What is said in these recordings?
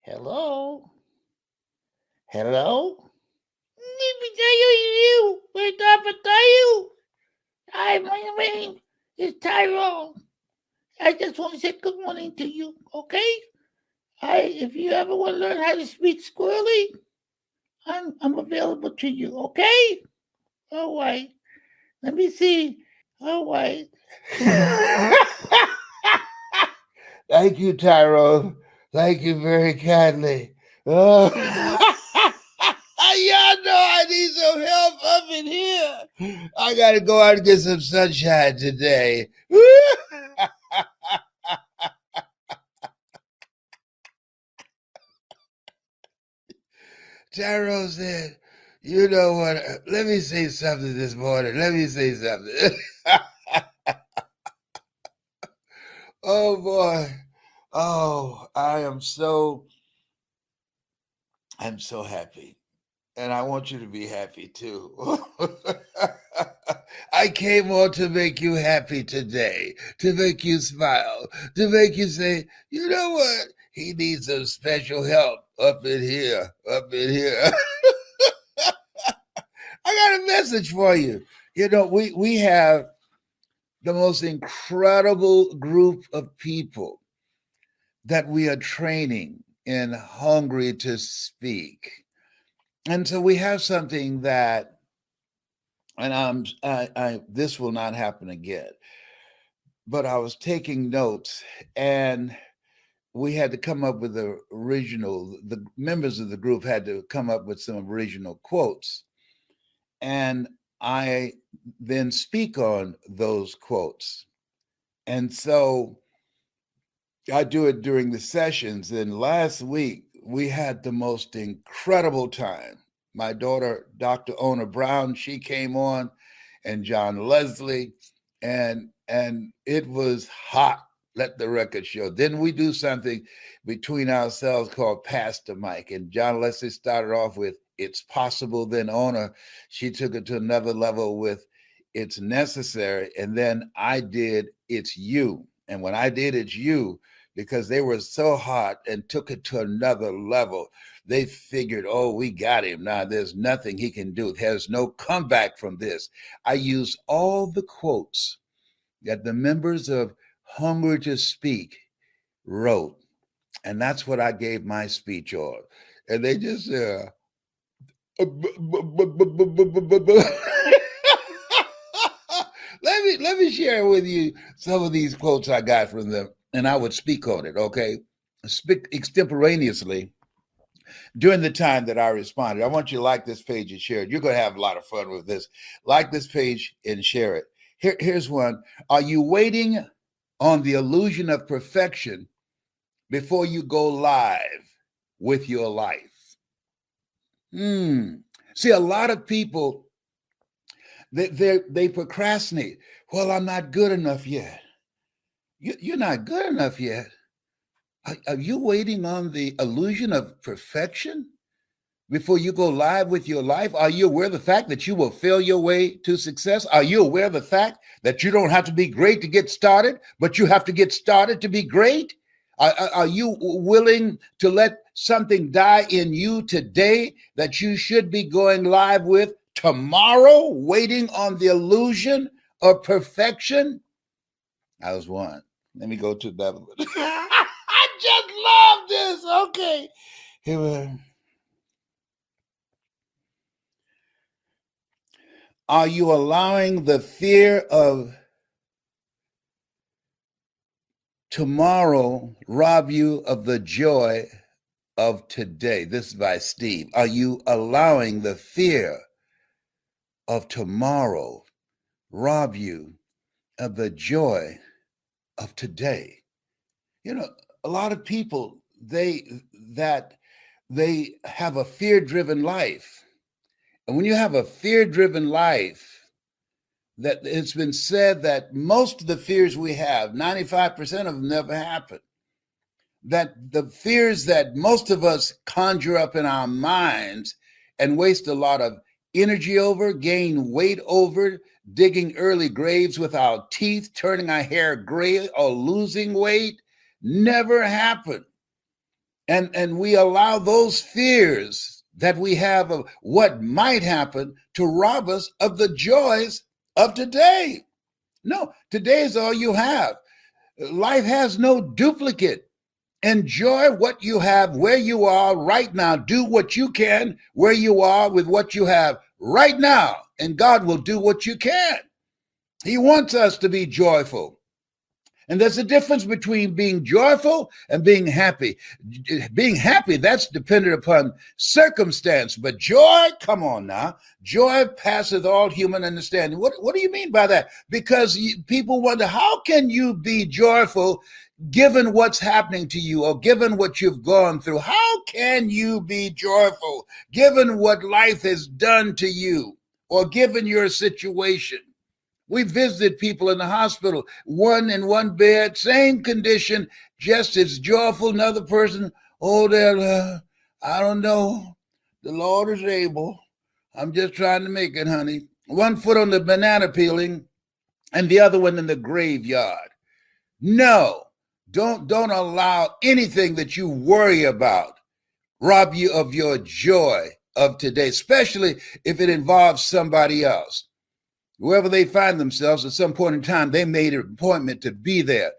Hello? Hello? You. Wait up and tell you. Hi, my name is Tyrone. I just want to say good morning to you, okay? If you ever want to learn how to speak squirrely, I'm available to you, okay? All right. Let me see. All right. Thank you, Tyrone. Thank you very kindly. Oh. Y'all know I need some help up in here. I gotta go out and get some sunshine today. Tyrone said, you know what? Let me say something this morning. Let me say something. Oh boy. Oh, I'm so happy. And I want you to be happy too. I came on to make you happy today, to make you smile, to make you say, you know what? He needs some special help up in here, up in here. I got a message for you. You know, we have the most incredible group of people that we are training in Hungry to Speak. And so we have something that, and this will not happen again, but I was taking notes and we had to come up with the members of the group had to come up with some original quotes. And I then speak on those quotes. And so I do it during the sessions. And last week, we had the most incredible time. My daughter, Dr. Ona Brown, she came on, and John Leslie, and it was hot. Let the record show. Then we do something between ourselves called Pass the Mic. And John Leslie started off with It's Possible. Then Ona, she took it to another level with It's Necessary. And then I did It's You. And when I did It's You, because they were so hot and took it to another level, they figured, oh, we got him. Now there's nothing he can do. There's no comeback from this. I used all the quotes that the members of Hungry to Speak wrote. And that's what I gave my speech on. And they just let me share with you some of these quotes I got from them, and I would speak on it, okay? Speak extemporaneously during the time that I responded. I want you to like this page and share it. You're going to have a lot of fun with this. Like this page and share it. Here's one. Are you waiting on the illusion of perfection before you go live with your life? See, a lot of people, they procrastinate. Well, I'm not good enough yet. You're not good enough yet. Are you waiting on the illusion of perfection before you go live with your life? Are you aware of the fact that you will fail your way to success? Are you aware of the fact that you don't have to be great to get started, but you have to get started to be great? Are you willing to let something die in you today that you should be going live with tomorrow, waiting on the illusion of perfection? I was one. Let me go to that one. I just love this. Okay. Here we are. Are you allowing the fear of tomorrow rob you of the joy of today? This is by Steve. Are you allowing the fear of tomorrow rob you of the joy of today? You know, a lot of people, they have a fear-driven life. And when you have a fear-driven life, that it's been said that most of the fears we have, 95% of them never happen. That the fears that most of us conjure up in our minds and waste a lot of energy over, gain weight over, digging early graves with our teeth, turning our hair gray, or losing weight, never happen. And we allow those fears that we have of what might happen to rob us of the joys of today. No, today is all you have. Life has no duplicate. Enjoy what you have where you are right now. Do what you can where you are with what you have right now, and God will do what you can. He wants us to be joyful. And there's a difference between being joyful and being happy. Being happy, that's dependent upon circumstance. But joy, come on now. Joy passeth all human understanding. What do you mean by that? Because people wonder, how can you be joyful given what's happening to you or given what you've gone through? How can you be joyful given what life has done to you or given your situation? We visited people in the hospital, one in one bed, same condition, just as joyful. Another person, oh, I don't know. The Lord is able. I'm just trying to make it, honey. One foot on the banana peeling and the other one in the graveyard. No, don't allow anything that you worry about rob you of your joy of today, especially if it involves somebody else. Wherever they find themselves, at some point in time, they made an appointment to be there.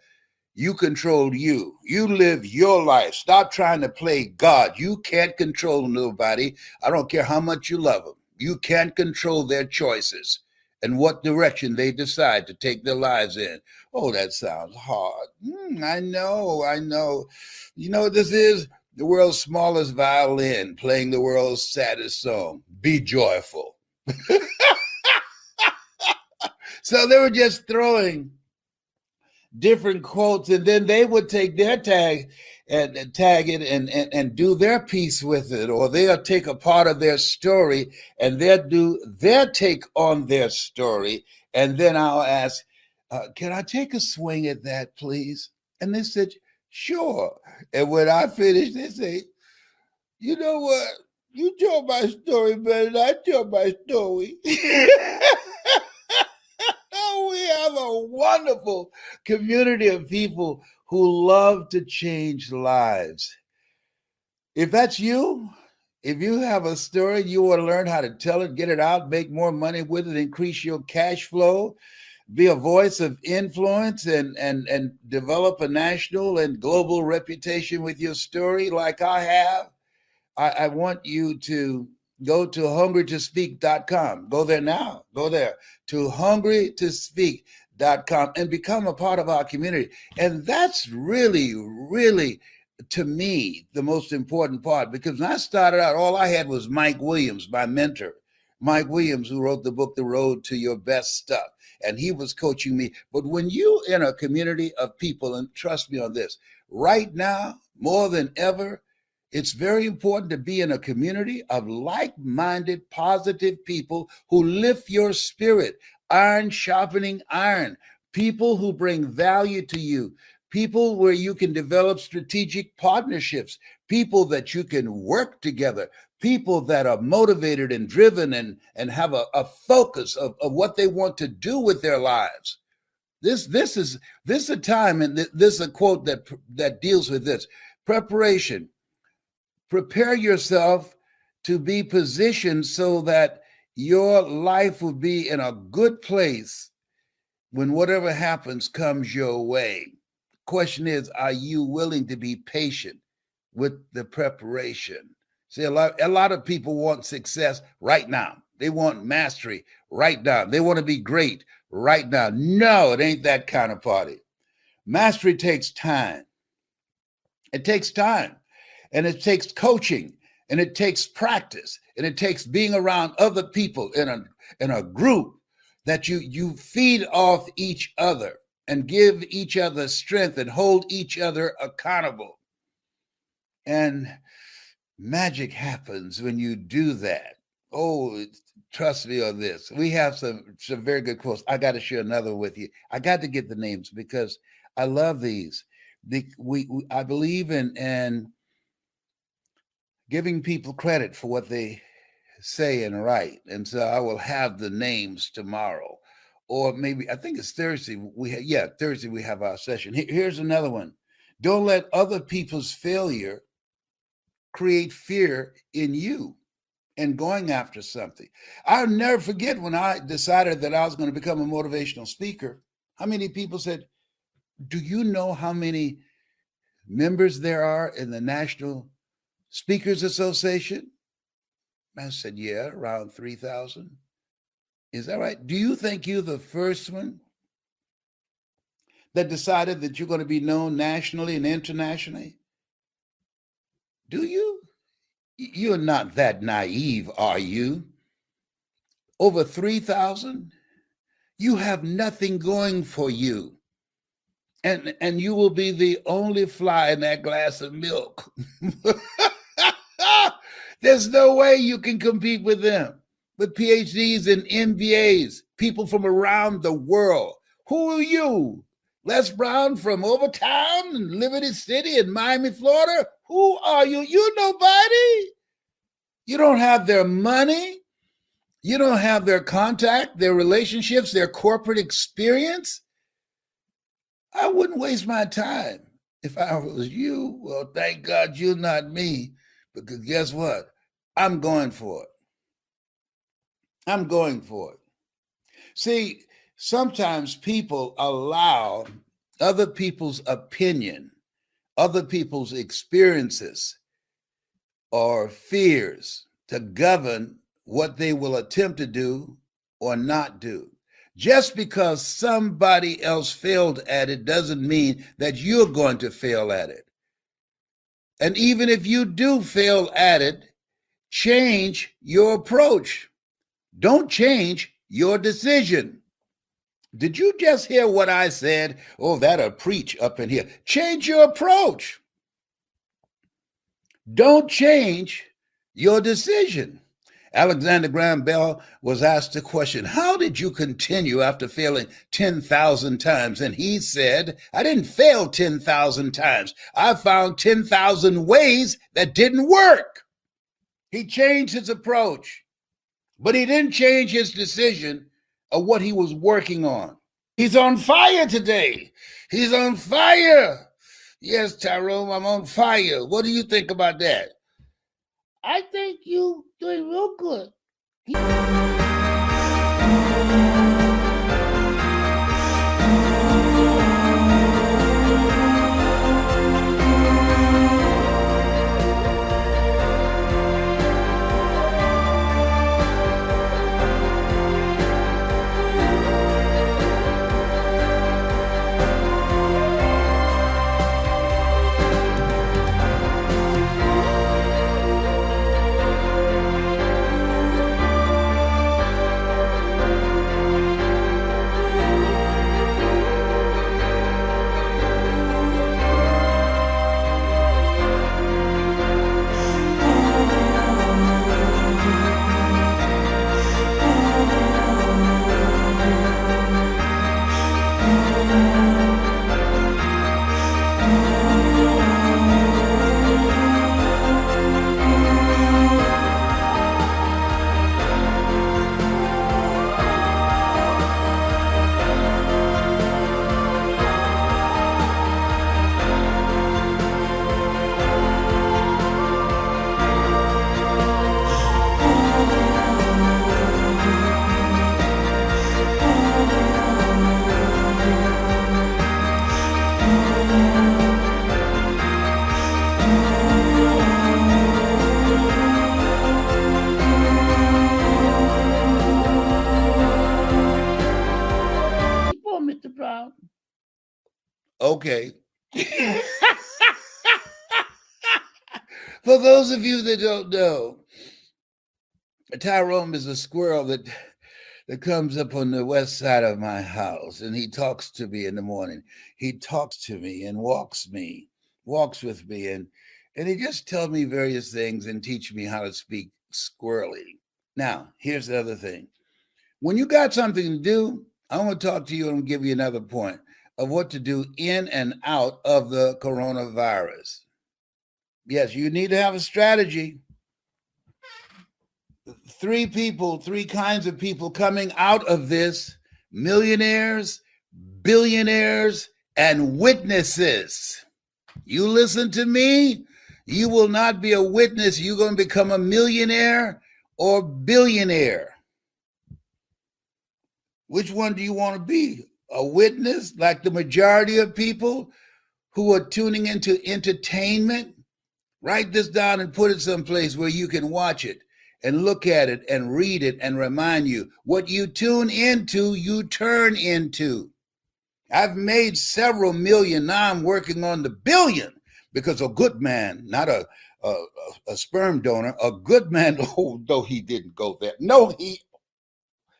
You control you. You live your life. Stop trying to play God. You can't control nobody. I don't care how much you love them. You can't control their choices and what direction they decide to take their lives in. Oh, that sounds hard. I know, I know. You know what this is? The world's smallest violin playing the world's saddest song. Be joyful. So they were just throwing different quotes, and then they would take their tag and tag it and do their piece with it, or they'll take a part of their story and they'll do their take on their story. And then I'll ask, can I take a swing at that, please? And they said, sure. And when I finish, they say, you know what? You told my story better than I told my story. We have a wonderful community of people who love to change lives. If that's you, if you have a story, you want to learn how to tell it, get it out, make more money with it, increase your cash flow, be a voice of influence, and develop a national and global reputation with your story like I have, I want you to go to hungrytospeak.com. Go there now. Go there to hungrytospeak.com and become a part of our community. And that's really, really, to me, the most important part, because when I started out, all I had was Mike Williams, my mentor. Mike Williams, who wrote the book, The Road to Your Best Stuff. And he was coaching me. But when you in a community of people, and trust me on this, right now, more than ever, it's very important to be in a community of like-minded, positive people who lift your spirit, iron sharpening iron, people who bring value to you, people where you can develop strategic partnerships, people that you can work together, people that are motivated and driven and have a focus of what they want to do with their lives. This is a time, and this is a quote that deals with this. Preparation. Prepare yourself to be positioned so that your life will be in a good place when whatever happens comes your way. Question is, are you willing to be patient with the preparation? See, a lot of people want success right now. They want mastery right now. They want to be great right now. No, it ain't that kind of party. Mastery takes time. It takes time, and it takes coaching, and it takes practice, and it takes being around other people in a group that you feed off each other and give each other strength and hold each other accountable. And magic happens when you do that. Oh, trust me on this. We have some very good quotes. I got to share another with you. I got to get the names because I love these. I believe in giving people credit for what they say and write, and so I will have the names tomorrow, or maybe I think it's Thursday. Thursday we have our session. Here's another one. Don't let other people's failure create fear in you and going after something. I'll never forget when I decided that I was going to become a motivational speaker. How many people said, "Do you know how many members there are in the National Speakers Association?" I said, "Yeah, around 3,000. Is that right? Do you think you're the first one that decided that you're going to be known nationally and internationally? Do you? You're not that naive, are you? Over 3,000? You have nothing going for you. And you will be the only fly in that glass of milk." There's no way you can compete with them, with PhDs and MBAs, people from around the world. Who are you? Lesbrown from Overtown and Liberty City in Miami, Florida? Who are you? You're nobody. You don't have their money. You don't have their contact, their relationships, their corporate experience. I wouldn't waste my time if I was you. Well, thank God you're not me, because guess what? I'm going for it. I'm going for it. See, sometimes people allow other people's opinion, other people's experiences, or fears to govern what they will attempt to do or not do. Just because somebody else failed at it doesn't mean that you're going to fail at it. And even if you do fail at it, change your approach. Don't change your decision. Did you just hear what I said? Oh, that'll preach up in here. Change your approach. Don't change your decision. Alexander Graham Bell was asked the question, "How did you continue after failing 10,000 times?" And he said, "I didn't fail 10,000 times. I found 10,000 ways that didn't work." He changed his approach, but he didn't change his decision of what he was working on. He's on fire today. He's on fire. Yes, Tyrone, I'm on fire. What do you think about that? I think you doing real good. Mr. Brown. Okay. For those of you that don't know, Tyrone is a squirrel that comes up on the west side of my house, and he talks to me in the morning. He talks to me and walks with me, and he just tells me various things and teach me how to speak squirrely. Now, here's the other thing. When you got something to do, I want to talk to you and give you another point of what to do in and out of the coronavirus. Yes, you need to have a strategy. Three kinds of people coming out of this: millionaires, billionaires, and witnesses. You listen to me, You will not be a witness. You're going to become a millionaire or billionaire. Which one do you want to be? A witness, like the majority of people who are tuning into entertainment? Write this down and put it someplace where you can watch it and look at it and read it and remind you what you tune into, you turn into. I've made several million. Now I'm working on the billion because a good man, not a, a sperm donor, a good man, oh, no, he didn't go there. No,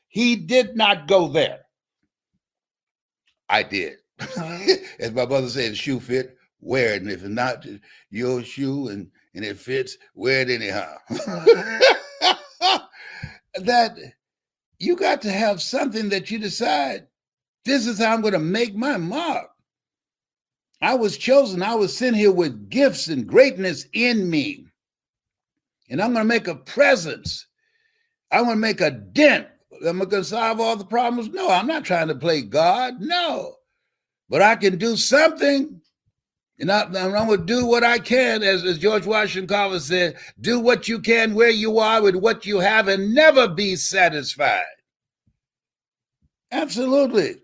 he did not go there. I did. As my mother said, shoe fit, wear it. And if it's not your shoe and it fits, wear it anyhow. That you got to have something that you decide, this is how I'm going to make my mark. I was chosen. I was sent here with gifts and greatness in me. And I'm going to make a presence. I'm going to make a dent. Am I going to solve all the problems? No, I'm not trying to play God. No. But I can do something. And I'm going to do what I can, as George Washington Carver said, do what you can where you are with what you have and never be satisfied. Absolutely.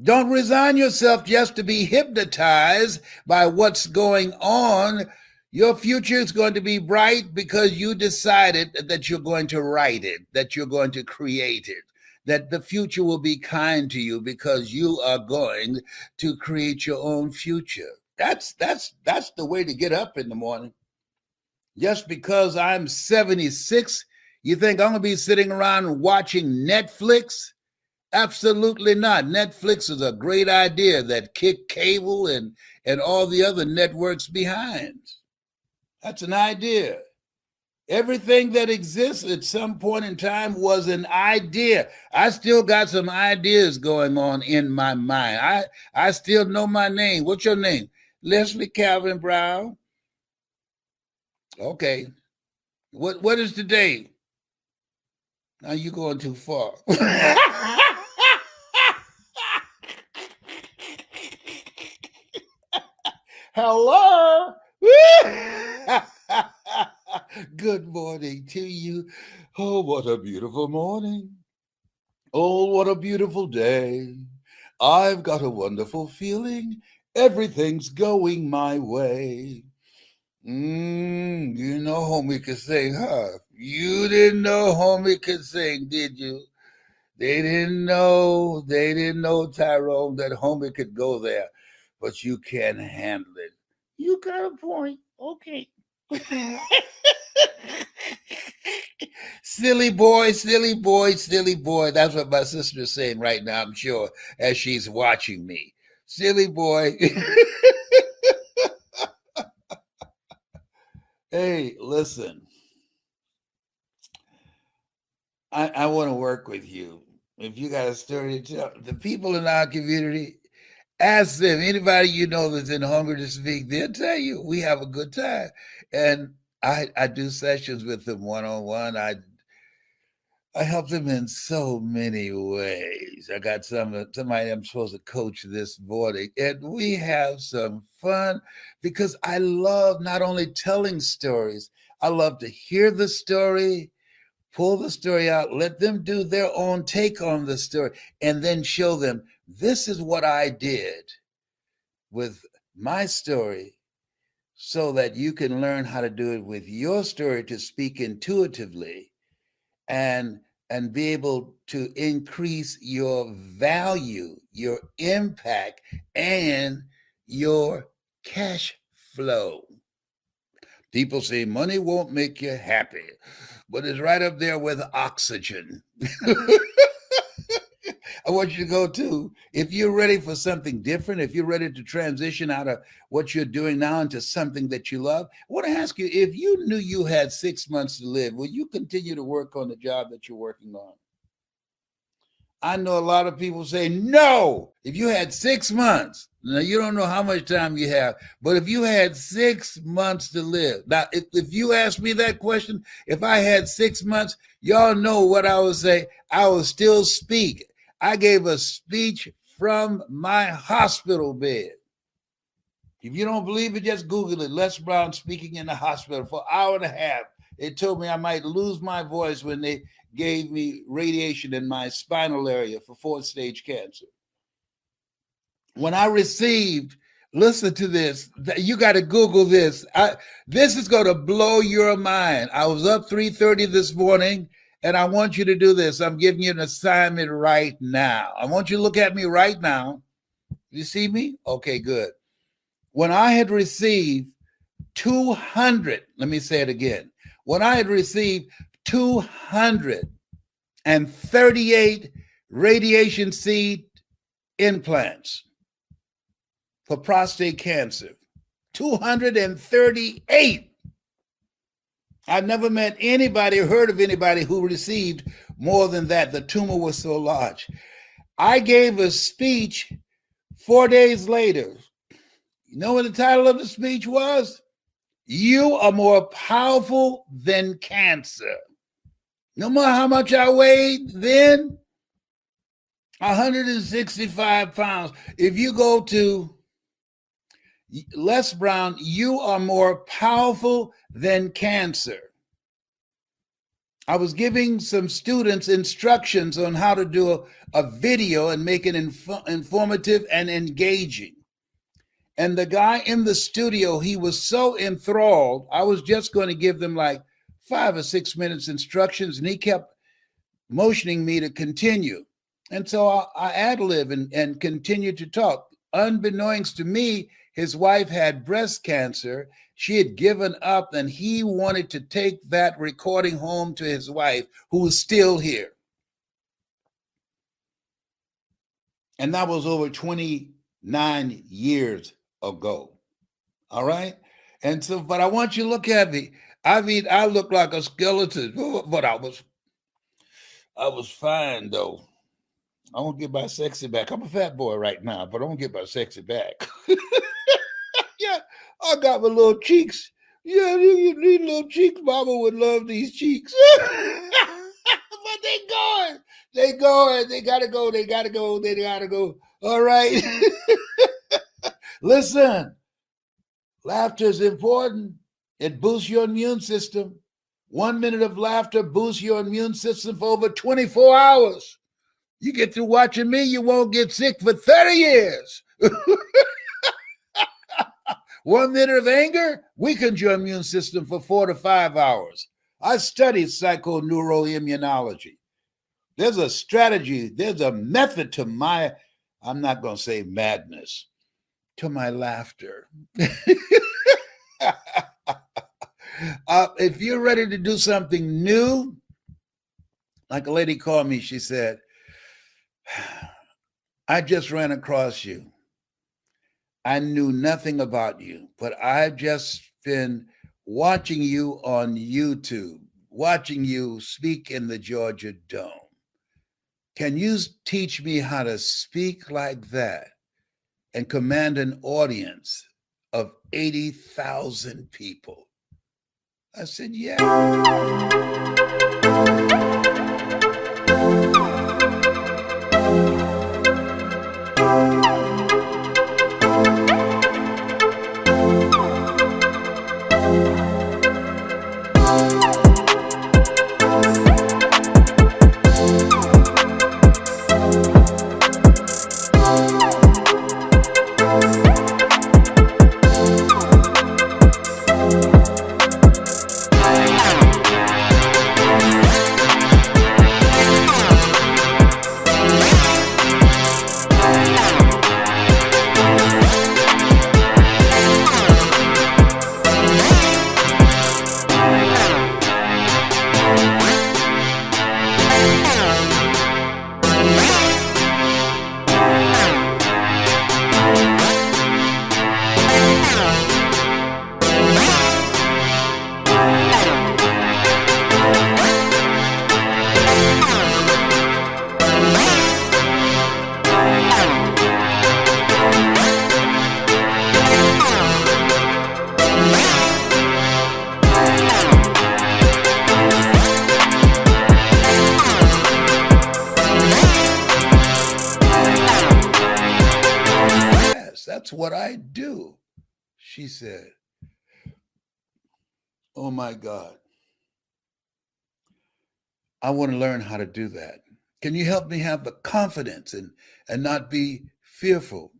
Don't resign yourself just to be hypnotized by what's going on. Your future is going to be bright because you decided that you're going to write it, that you're going to create it, that the future will be kind to you because you are going to create your own future. That's the way to get up in the morning. Just because I'm 76, you think I'm going to be sitting around watching Netflix? Absolutely not. Netflix is a great idea that kicked cable and all the other networks behind. That's an idea. Everything that exists at some point in time was an idea. I still got some ideas going on in my mind. I still know my name. What's your name? Leslie Calvin Brown. Okay. What is today? Now you're going too far. Hello. Good morning to you. Oh, what a beautiful morning. Oh, what a beautiful day. I've got a wonderful feeling. Everything's going my way. You know homie could sing, huh? You didn't know homie could sing, did you? They didn't know Tyrone, that homie could go there, but you can't handle it. You got a point. Okay. Silly boy, silly boy, silly boy. That's what my sister's saying right now, I'm sure, as she's watching me. Silly boy. Hey, listen. I want to work with you. If you got a story to tell, the people in our community, ask them. Anybody you know that's in Hunger to Speak, they'll tell you. We have a good time. And I do sessions with them one on one. I help them in so many ways. I got somebody I'm supposed to coach this morning, and we have some fun because I love not only telling stories, I love to hear the story, pull the story out, let them do their own take on the story, and then show them this is what I did with my story so that you can learn how to do it with your story to speak intuitively and be able to increase your value, your impact, and your cash flow. People say money won't make you happy, but it's right up there with oxygen. I want you to go too. If you're ready for something different, if you're ready to transition out of what you're doing now into something that you love, I want to ask you, if you knew you had 6 months to live, will you continue to work on the job that you're working on? I know a lot of people say, no, if you had 6 months, now you don't know how much time you have, but if you had 6 months to live, now if you ask me that question, if I had 6 months, y'all know what I would say. I would still speak. I gave a speech from my hospital bed. If you don't believe it, just Google it. Les Brown speaking in the hospital for an hour and a half. They told me I might lose my voice when they gave me radiation in my spinal area for fourth stage cancer. When I received, listen to this, you got to Google this. This is going to blow your mind. I was up 3:30 this morning, and I want you to do this. I'm giving you an assignment right now. I want you to look at me right now. You see me? Okay, good. When I had received 200, let me say it again. When I had received 238 radiation seed implants for prostate cancer, 238. I've never met anybody or heard of anybody who received more than that. The tumor was so large. I gave a speech 4 days later. You know what the title of the speech was? You are more powerful than cancer. No matter how much I weighed then, 165 pounds. If you go to Les Brown, you are more powerful than cancer. I was giving some students instructions on how to do a video and make it informative and engaging. And the guy in the studio, he was so enthralled. I was just going to give them like 5 or 6 minutes instructions, and he kept motioning me to continue. And so I ad-lib and continued to talk. Unbeknownst to me, his wife had breast cancer. She had given up, and he wanted to take that recording home to his wife, who was still here. And that was over 29 years ago. All right? And so, but I want you to look at me. I mean, I look like a skeleton, but I was fine, though. I won't get my sexy back. I'm a fat boy right now, but I won't get my sexy back. Yeah, I got my little cheeks. Yeah, these little cheeks. Mama would love these cheeks. But they going. They going. They gotta go. They gotta go. They gotta go. All right. Listen, laughter is important. It boosts your immune system. 1 minute of laughter boosts your immune system for over 24 hours. You get through watching me, you won't get sick for 30 years. 1 minute of anger weakens your immune system for 4 to 5 hours. I studied psychoneuroimmunology. There's a strategy, there's a method to my, I'm not going to say madness, to my laughter. If you're ready to do something new, like a lady called me, she said, I just ran across you. I knew nothing about you, but I've just been watching you on YouTube, watching you speak in the Georgia Dome. Can you teach me how to speak like that and command an audience of 80,000 people? I said, yeah. That's what I do. She said, "Oh my God, I want to learn how to do that. Can you help me have the confidence and not be fearful?"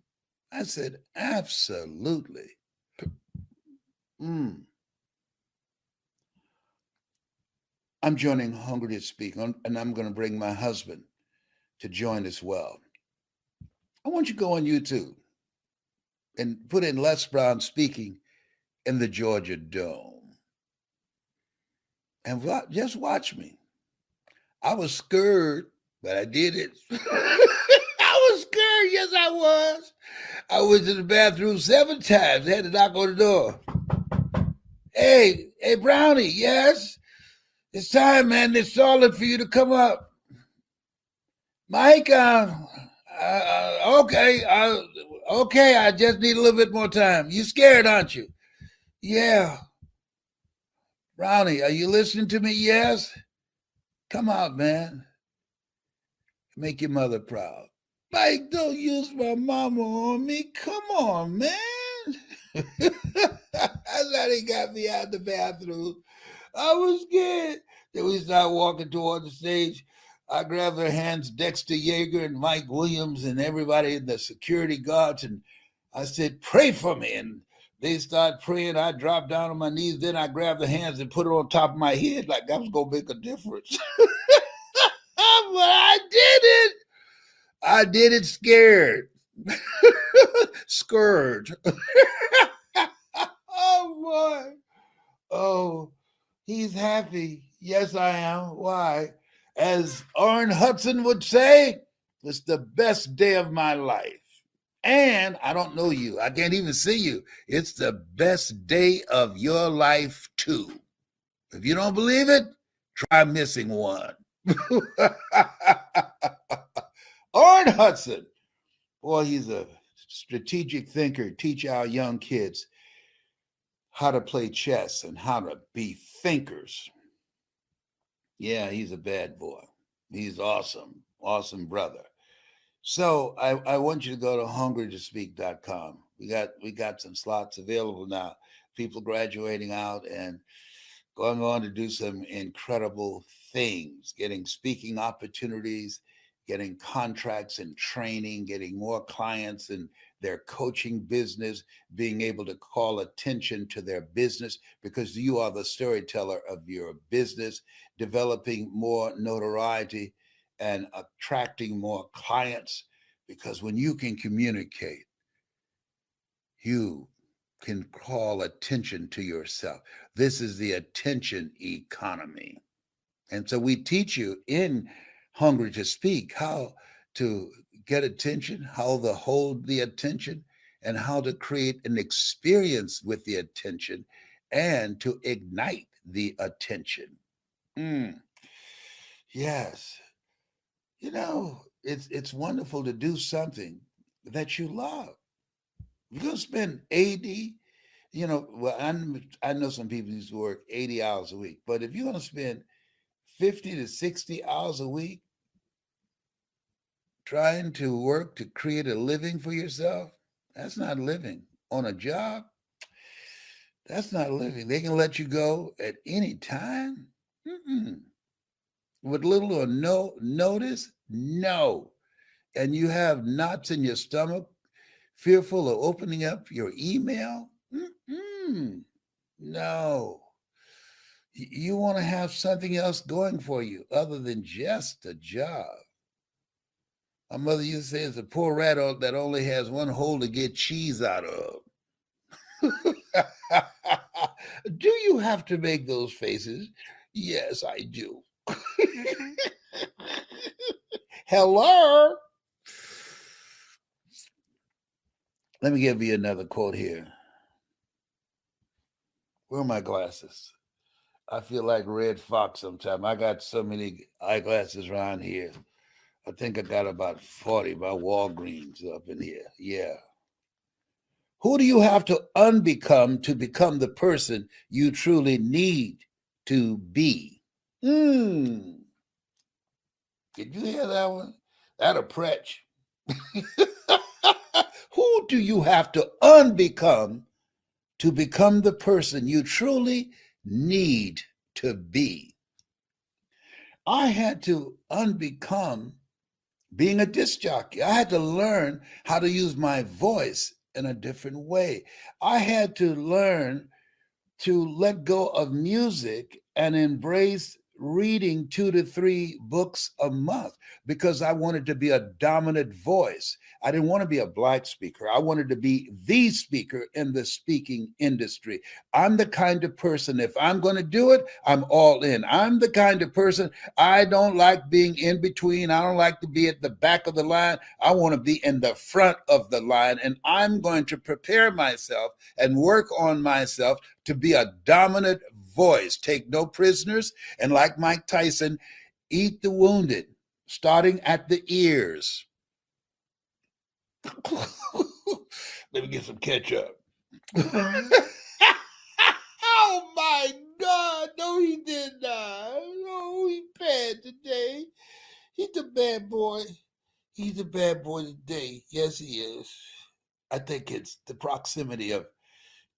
I said, "Absolutely." Mm. I'm joining Hungry to Speak, and I'm going to bring my husband to join as well. I want you to go on YouTube and put in Les Brown speaking in the Georgia Dome and just watch me. I was scared, but I did it. I was scared. Yes, I was. I was in the bathroom 7 times. I had to knock on the door. Hey, Brownie, yes? It's time, man. It's solid for you to come up. Mike, okay, okay, I just need a little bit more time. You scared, aren't you? Yeah. Brownie, are you listening to me? Yes? Come out, man. Make your mother proud. Mike, don't use my mama on me. Come on, man. That's how they got me out the bathroom. I was scared. Then we started walking toward the stage. I grabbed their hands, Dexter Yeager and Mike Williams and everybody in the security guards, and I said, "Pray for me." And they started praying. I dropped down on my knees. Then I grabbed the hands and put it on top of my head like I was going to make a difference. But I did it. I did it scared. Scourge. Oh, boy. Oh, he's happy. Yes, I am. Why? As Orrin Hudson would say, it's the best day of my life. And I don't know you. I can't even see you. It's the best day of your life, too. If you don't believe it, try missing one. Orrin Hudson. Boy, he's a strategic thinker. Teach our young kids how to play chess and how to be thinkers. Yeah, he's a bad boy. He's awesome. Awesome brother. So I want you to go to hungrytospeak.com. We got some slots available now. People graduating out and going on to do some incredible things, getting speaking opportunities, getting contracts and training, getting more clients in their coaching business, being able to call attention to their business because you are the storyteller of your business, developing more notoriety and attracting more clients. Because when you can communicate, you can call attention to yourself. This is the attention economy. And so we teach you in Hungry to Speak how to get attention, how to hold the attention, and how to create an experience with the attention and to ignite the attention. Mm, yes. It's wonderful to do something that you love. You're going to spend 80, well, I know some people used to work 80 hours a week, but if you're going to spend 50 to 60 hours a week trying to work to create a living for yourself, that's not living. On a job, that's not living. They can let you go at any time. Mm-mm. With little or no notice, no. And you have knots in your stomach, fearful of opening up your email. Mm-mm. No. You want to have something else going for you other than just a job. My mother used to say it's a poor rat that only has one hole to get cheese out of. Do you have to make those faces? Yes, I do. Hello? Let me give you another quote here. Where are my glasses? I feel like Red Fox sometimes. I got so many eyeglasses around here. I think I got about 40 by Walgreens up in here. Yeah. Who do you have to unbecome to become the person you truly need to be? Hmm. Did you hear that one? That'll pretch. Who do you have to unbecome to become the person you truly need to be. I had to unbecome being a disc jockey. I had to learn how to use my voice in a different way. I had to learn to let go of music and embrace reading 2 to 3 books a month because I wanted to be a dominant voice. I didn't want to be a black speaker. I wanted to be the speaker in the speaking industry. I'm the kind of person, if I'm going to do it, I'm all in. I'm the kind of person, I don't like being in between. I don't like to be at the back of the line. I want to be in the front of the line. And I'm going to prepare myself and work on myself to be a dominant voice, take no prisoners, and like Mike Tyson, eat the wounded, starting at the ears. Let me get some ketchup. Oh my God! No, he did not. No, he bad today. He's a bad boy. He's a bad boy today. Yes, he is. I think it's the proximity of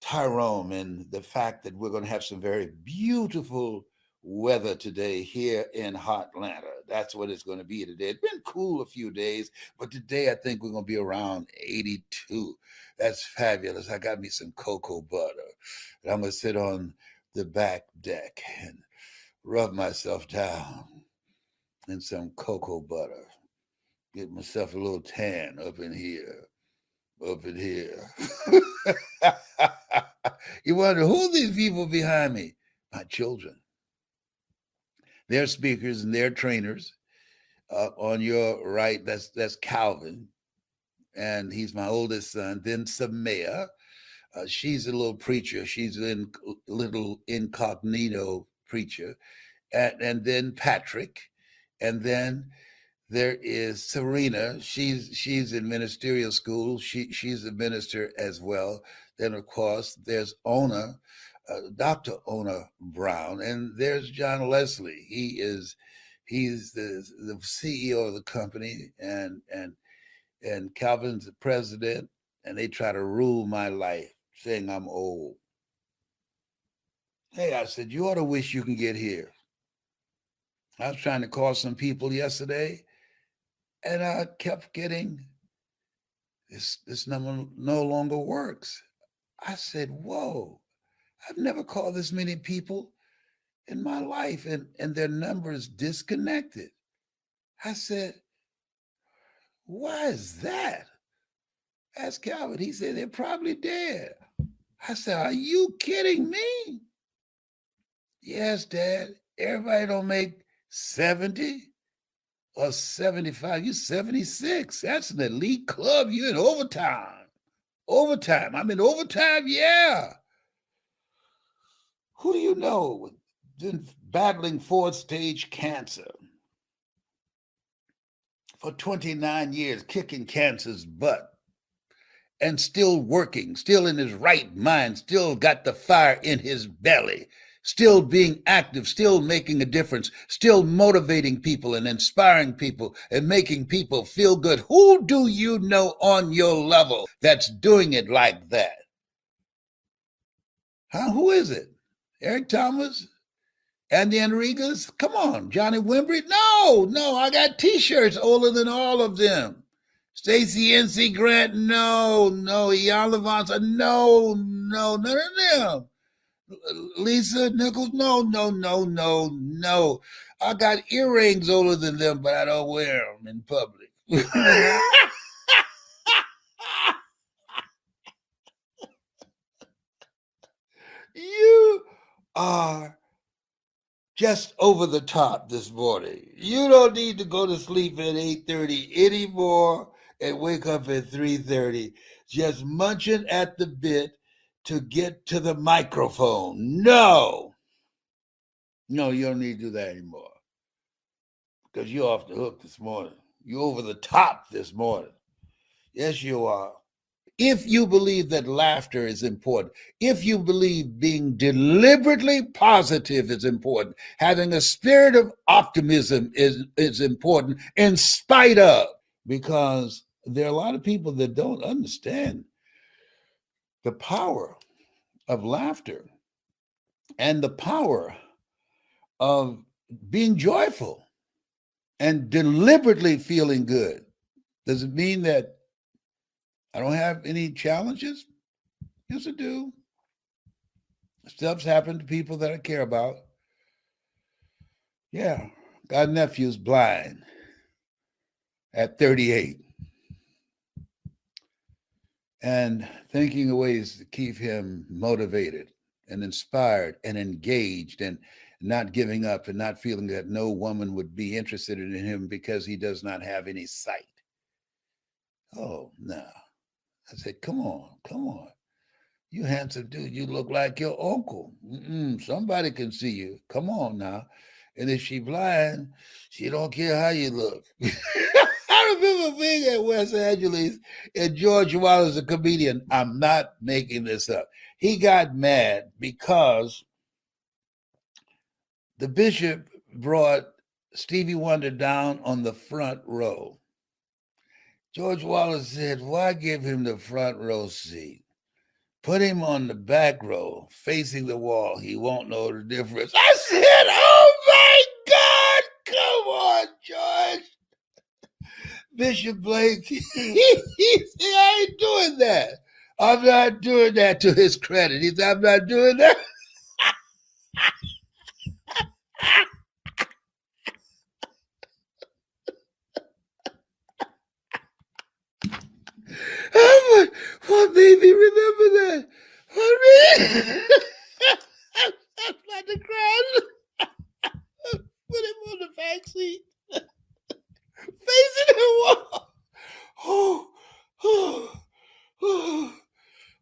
Tyrone and the fact that we're going to have some very beautiful weather today here in hot Atlanta. That's what it's going to be today. It's been cool a few days, but today I think we're going to be around 82. That's fabulous. I got me some cocoa butter. And I'm going to sit on the back deck and rub myself down in some cocoa butter. Get myself a little tan up in here. Up in here. You wonder who are these people behind me? My children. They're speakers and they're trainers. On your right, that's Calvin, and he's my oldest son. Then Samaya, she's a little preacher. She's a little incognito preacher, and then Patrick, and then there is Serena. She's in ministerial school. She's a minister as well. Then of course there's Ona, Dr. Ona Brown, and there's John Leslie. He's the CEO of the company, and Calvin's the president, and they try to rule my life, saying I'm old. Hey, I said, you ought to wish you can get here. I was trying to call some people yesterday, and I kept getting this number no longer works. I said, whoa, I've never called this many people in my life, and their numbers disconnected. I said, why is that? Asked Calvin. He said, they're probably dead. I said, are you kidding me? Yes, Dad. Everybody don't make 70 or 75. You're 76. That's an elite club. You're in overtime. Overtime. I'm in overtime, yeah. Who do you know been battling fourth stage cancer for 29 years, kicking cancer's butt, and still working, still in his right mind, still got the fire in his belly, still being active, still making a difference, still motivating people and inspiring people and making people feel good? Who do you know on your level that's doing it like that? Huh? Who is it? Eric Thomas? Andy Enriquez? Come on, Johnny Wimbrey? No, I got t-shirts older than all of them. Stacey NC Grant? No. Ian Levanza? No, none of them. Lisa Nichols? No. I got earrings older than them, but I don't wear them in public. You are just over the top this morning. You don't need to go to sleep at 8:30 anymore and wake up at 3:30 just munching at the bit to get to the microphone. No, you don't need to do that anymore because you're off the hook this morning. You're over the top this morning. Yes, you are. If you believe that laughter is important, if you believe being deliberately positive is important, having a spirit of optimism is important in spite of, because there are a lot of people that don't understand the power of laughter and the power of being joyful and deliberately feeling good. Does it mean that I don't have any challenges? Yes, I do. Stuff's happened to people that I care about. Yeah, got nephew's blind at 38 and thinking of ways to keep him motivated and inspired and engaged and not giving up and not feeling that no woman would be interested in him because he does not have any sight. Oh, no. I said, come on, come on. You handsome dude, you look like your uncle. Somebody can see you. Come on now. And if she blind, she don't care how you look. I remember being at West Angeles and George Wallace, a comedian. I'm not making this up. He got mad because the bishop brought Stevie Wonder down on the front row. George Wallace said, why give him the front row seat? Put him on the back row, facing the wall. He won't know the difference. I said, oh my God, come on, George. Bishop Blake, he said, I ain't doing that. I'm not doing that to his credit. He said, I'm not doing that. What made me remember that? What made me? I'm not the crowd. Put him on the back seat, facing the wall. Oh, oh, oh,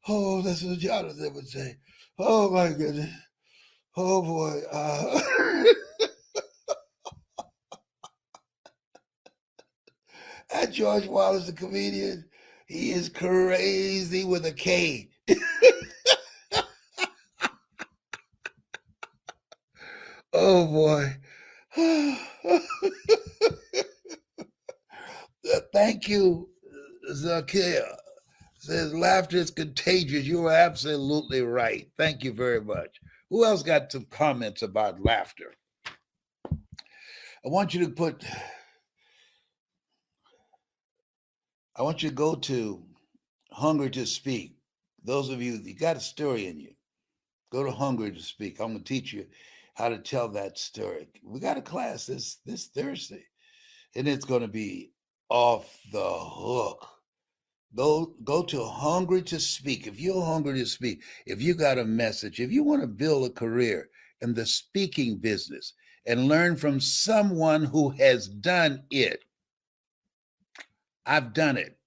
oh, that's what Jonathan would say. Oh my goodness. Oh boy. And George Wallace, the comedian, he is crazy with a K. Oh boy. Thank you, Zakia. Says laughter is contagious. You are absolutely right. Thank you very much. Who else got some comments about laughter? I want you to put, I want you to go to Hungry to Speak. Those of you got a story in you, go to Hungry to Speak. I'm going to teach you how to tell that story. We got a class this Thursday, and it's going to be off the hook. Go to Hungry to Speak. If you're hungry to speak, if you got a message, if you want to build a career in the speaking business and learn from someone who has done it. I've done it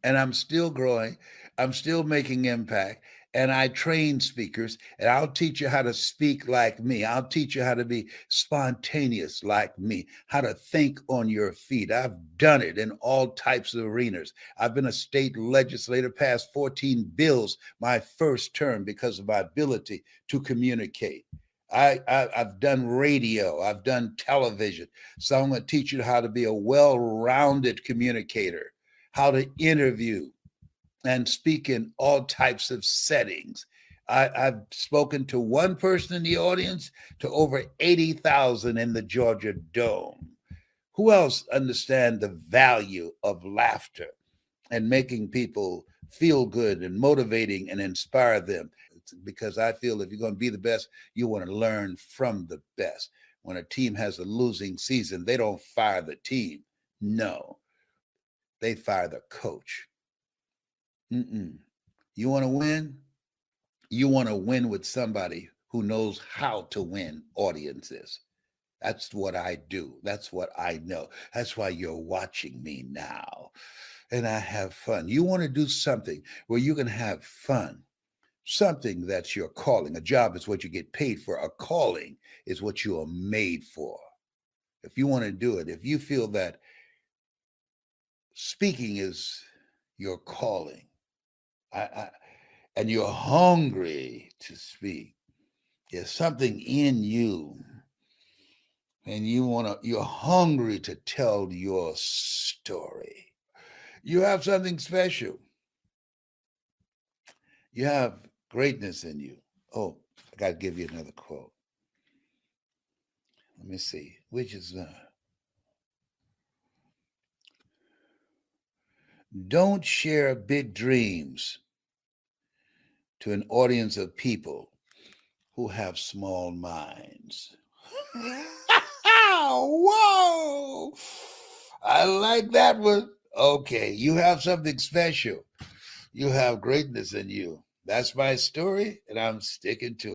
and I'm still growing. I'm still making impact. And I train speakers, and I'll teach you how to speak like me. I'll teach you how to be spontaneous like me, how to think on your feet. I've done it in all types of arenas. I've been a state legislator, passed 14 bills my first term because of my ability to communicate. I've done radio, I've done television. So I'm going to teach you how to be a well rounded communicator, how to interview and speak in all types of settings. I've spoken to one person in the audience to over 80,000 in the Georgia Dome. Who else understand the value of laughter and making people feel good and motivating and inspire them? Because I feel if you're going to be the best, you want to learn from the best. When a team has a losing season, they don't fire the team. No, they fire the coach. Mm-mm. You want to win? You want to win with somebody who knows how to win audiences. That's what I do. That's what I know. That's why you're watching me now. And I have fun. You want to do something where you can have fun, something that's your calling. A job is what you get paid for, a calling is what you are made for. If you want to do it, if you feel that speaking is your calling, I and you're hungry to speak. There's something in you, and you're hungry to tell your story. You have something special. You have greatness in you. Oh, I got to give you another quote. Let me see. Which is don't share big dreams to an audience of people who have small minds. Whoa! I like that one. Okay, you have something special. You have greatness in you. That's my story, and I'm sticking to it.